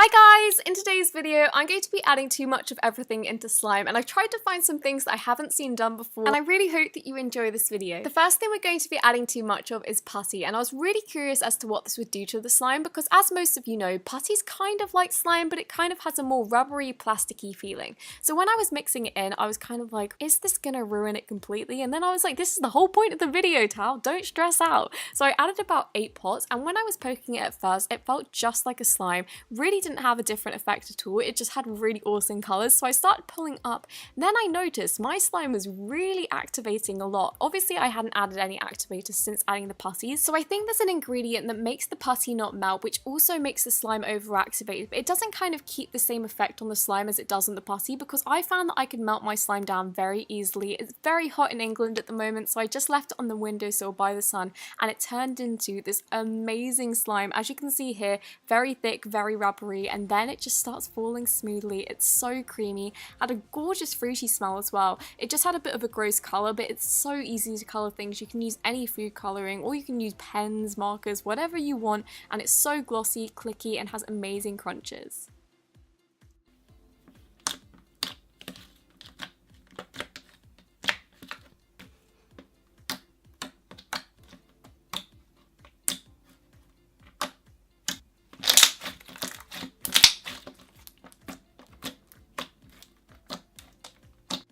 Hi guys! In today's video, I'm going to be adding too much of everything into slime, and I've tried to find some things that I haven't seen done before, and I really hope that you enjoy this video. The first thing we're going to be adding too much of is putty, and I was really curious as to what this would do to the slime, because as most of you know, putty's kind of like slime, but it kind of has a more rubbery, plasticky feeling. So when I was mixing it in, I was kind of like, is this gonna ruin it completely? And then I was like, this is the whole point of the video, Tal, don't stress out. So I added about 8 pots, and when I was poking it at first, it felt just like a slime, really didn't have a different effect at all. It just had really awesome colors. So I started pulling up. Then I noticed my slime was really activating a lot. Obviously I hadn't added any activators since adding the putties. So I think there's an ingredient that makes the putty not melt, which also makes the slime overactivate. But it doesn't kind of keep the same effect on the slime as it does on the putty, because I found that I could melt my slime down very easily. It's very hot in England at the moment, so I just left it on the windowsill by the sun, and it turned into this amazing slime. As you can see here, very thick, very rubbery, and then it just starts falling smoothly. It's so creamy, had a gorgeous fruity smell as well. It just had a bit of a gross colour, but it's so easy to colour things. You can use any food colouring, or you can use pens, markers, whatever you want, and it's so glossy, clicky, and has amazing crunches.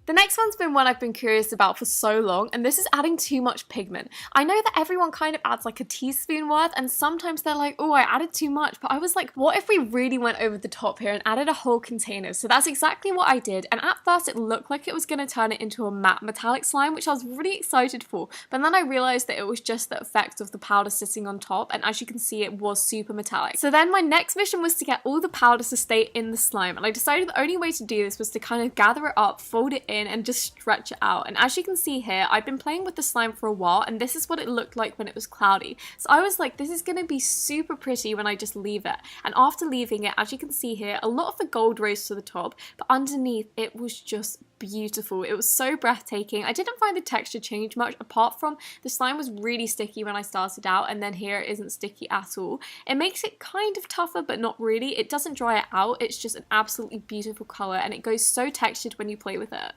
The next one's been one I've been curious about for so long, and this is adding too much pigment. I know that everyone kind of adds like a teaspoon worth, and sometimes they're like, oh, I added too much, but I was like, what if we really went over the top here and added a whole container? So that's exactly what I did, and at first it looked like it was going to turn it into a matte metallic slime, which I was really excited for, but then I realised that it was just the effect of the powder sitting on top, and as you can see, it was super metallic. So then my next mission was to get all the powders to stay in the slime, and I decided the only way to do this was to kind of gather it up, fold it in, and just stretch it out. And as you can see here, I've been playing with the slime for a while, and this is what it looked like when it was cloudy. So I was like, this is going to be super pretty when I just leave it. And after leaving it, as you can see here, a lot of the gold rose to the top, but underneath it was just beautiful. It was so breathtaking. I didn't find the texture change much, apart from the slime was really sticky when I started out, and then here it isn't sticky at all. It makes it kind of tougher, but not really. It doesn't dry it out. It's just an absolutely beautiful color, and it goes so textured when you play with it.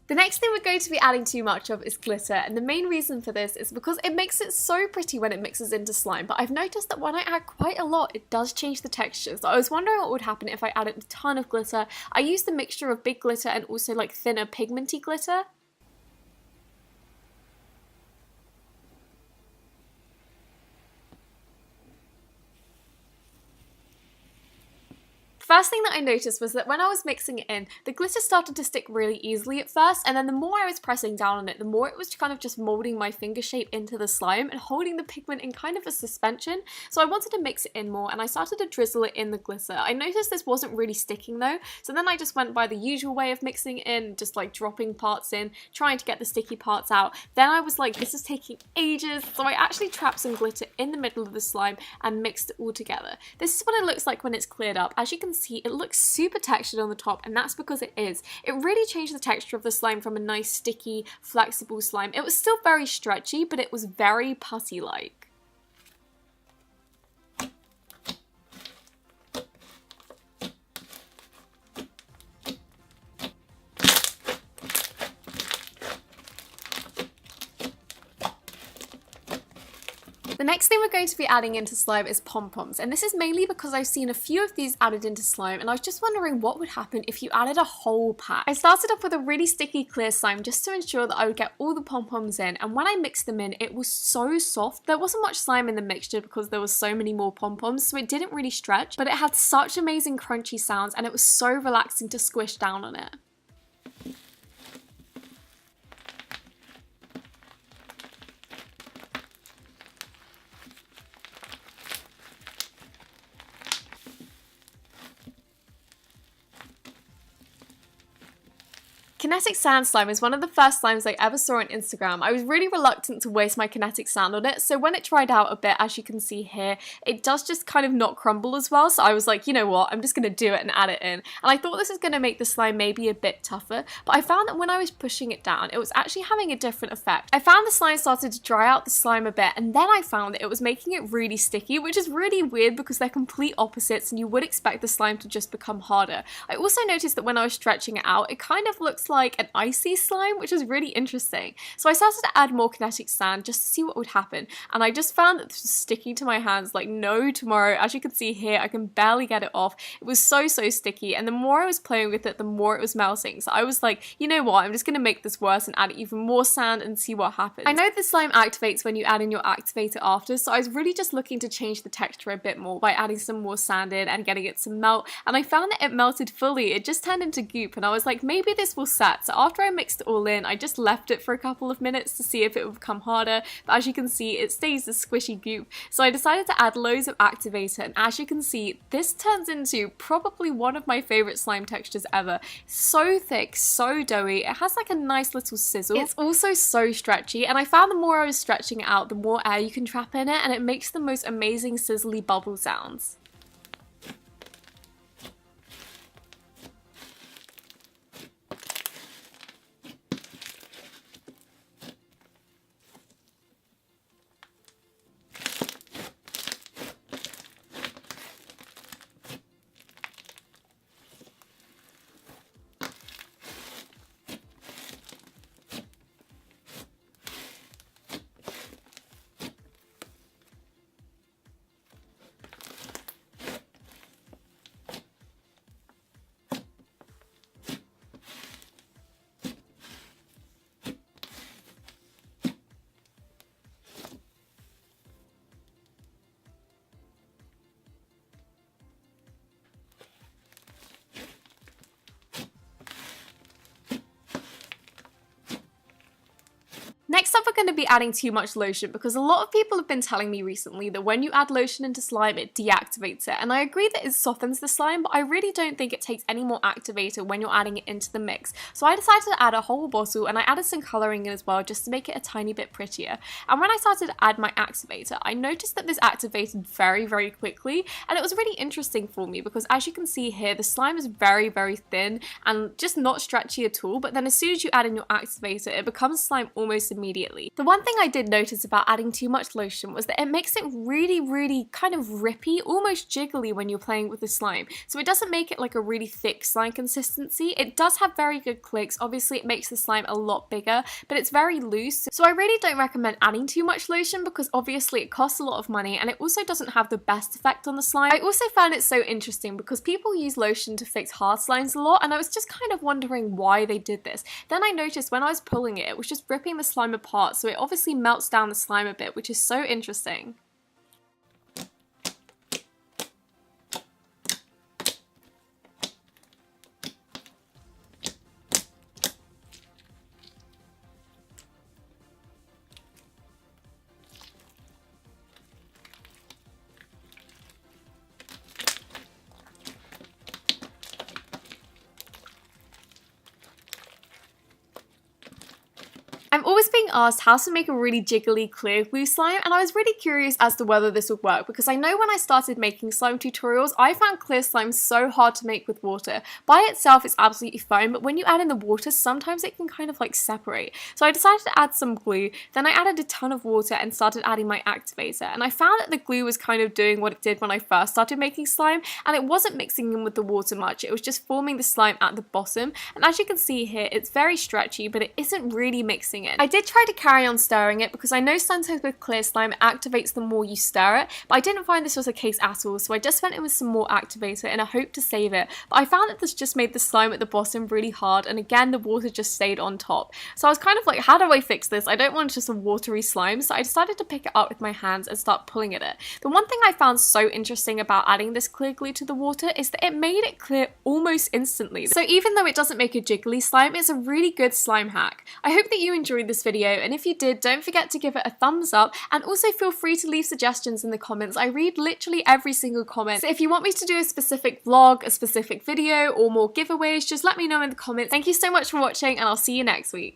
The next thing we're going to be adding too much of is glitter, and the main reason for this is because it makes it so pretty when it mixes into slime, but I've noticed that when I add quite a lot, it does change the texture. So I was wondering what would happen if I added a ton of glitter. I used the mixture of big glitter and also like thinner pigmenty glitter. First thing that I noticed was that when I was mixing it in, the glitter started to stick really easily at first, and then the more I was pressing down on it, the more it was kind of just molding my finger shape into the slime and holding the pigment in kind of a suspension. So I wanted to mix it in more, and I started to drizzle it in the glitter. I noticed this wasn't really sticking though, so then I just went by the usual way of mixing it in, just like dropping parts in, trying to get the sticky parts out. Then I was like, this is taking ages, so I actually trapped some glitter in the middle of the slime and mixed it all together. This is what it looks like when it's cleared up. As you can see, it looks super textured on the top, and that's because it is. It really changed the texture of the slime from a nice sticky, flexible slime. It was still very stretchy, but it was very putty-like. The next thing we're going to be adding into slime is pom-poms, and this is mainly because I've seen a few of these added into slime, and I was just wondering what would happen if you added a whole pack. I started off with a really sticky clear slime just to ensure that I would get all the pom-poms in, and when I mixed them in, it was so soft. There wasn't much slime in the mixture because there was so many more pom-poms, so it didn't really stretch, but it had such amazing crunchy sounds, and it was so relaxing to squish down on it. Kinetic Sand Slime is one of the first slimes I ever saw on Instagram. I was really reluctant to waste my kinetic sand on it, so when it dried out a bit, as you can see here, it does just kind of not crumble as well, so I was like, you know what, I'm just going to do it and add it in. And I thought this is going to make the slime maybe a bit tougher, but I found that when I was pushing it down, it was actually having a different effect. I found the slime started to dry out the slime a bit, and then I found that it was making it really sticky, which is really weird because they're complete opposites and you would expect the slime to just become harder. I also noticed that when I was stretching it out, it kind of looks like an icy slime, which is really interesting. So I started to add more kinetic sand just to see what would happen, and I just found that this was sticking to my hands like no tomorrow. As you can see here, I can barely get it off. It was so sticky, and the more I was playing with it, the more it was melting. So I was like, you know what, I'm just going to make this worse and add even more sand and see what happens. I know the slime activates when you add in your activator after, so I was really just looking to change the texture a bit more by adding some more sand in and getting it to melt, and I found that it melted fully. It just turned into goop, and I was like, maybe this will set. So after I mixed it all in, I just left it for a couple of minutes to see if it would become harder, but as you can see, it stays a squishy goop. So I decided to add loads of activator, and as you can see, this turns into probably one of my favorite slime textures ever. So thick, so doughy, it has like a nice little sizzle. It's also so stretchy, and I found the more I was stretching it out, the more air you can trap in it, and it makes the most amazing sizzly bubble sounds. Next up, we're going to be adding too much lotion, because a lot of people have been telling me recently that when you add lotion into slime, it deactivates it, and I agree that it softens the slime, but I really don't think it takes any more activator when you're adding it into the mix. So I decided to add a whole bottle, and I added some colouring in as well just to make it a tiny bit prettier. And when I started to add my activator, I noticed that this activated very quickly, and it was really interesting for me because, as you can see here, the slime is very thin and just not stretchy at all, but then as soon as you add in your activator, it becomes slime almost immediately. The one thing I did notice about adding too much lotion was that it makes it really kind of rippy, almost jiggly when you're playing with the slime. So it doesn't make it like a really thick slime consistency. It does have very good clicks. Obviously it makes the slime a lot bigger, but it's very loose. So I really don't recommend adding too much lotion because obviously it costs a lot of money and it also doesn't have the best effect on the slime. I also found it so interesting because people use lotion to fix hard slimes a lot, and I was just kind of wondering why they did this. Then I noticed when I was pulling it, it was just ripping the slime apart, so it obviously melts down the slime a bit, which is so interesting. I'm always being asked how to make a really jiggly clear glue slime, and I was really curious as to whether this would work because I know when I started making slime tutorials, I found clear slime so hard to make with water. By itself it's absolutely fine, but when you add in the water, sometimes it can kind of like separate. So I decided to add some glue, then I added a ton of water and started adding my activator, and I found that the glue was kind of doing what it did when I first started making slime, and it wasn't mixing in with the water much, it was just forming the slime at the bottom, and as you can see here, it's very stretchy, but it isn't really mixing in. I did try to carry on stirring it because I know sometimes with clear slime it activates the more you stir it, but I didn't find this was the case at all, so I just went in with some more activator in a hope to save it, but I found that this just made the slime at the bottom really hard, and again the water just stayed on top. So I was kind of like, how do I fix this? I don't want just a watery slime, so I decided to pick it up with my hands and start pulling at it. The one thing I found so interesting about adding this clear glue to the water is that it made it clear almost instantly. So even though it doesn't make a jiggly slime, it's a really good slime hack. I hope that you enjoyed enjoyed this video, and if you did, don't forget to give it a thumbs up, and also feel free to leave suggestions in the comments. I read literally every single comment, so if you want me to do a specific vlog, a specific video, or more giveaways, just let me know in the comments. Thank you so much for watching, and I'll see you next week.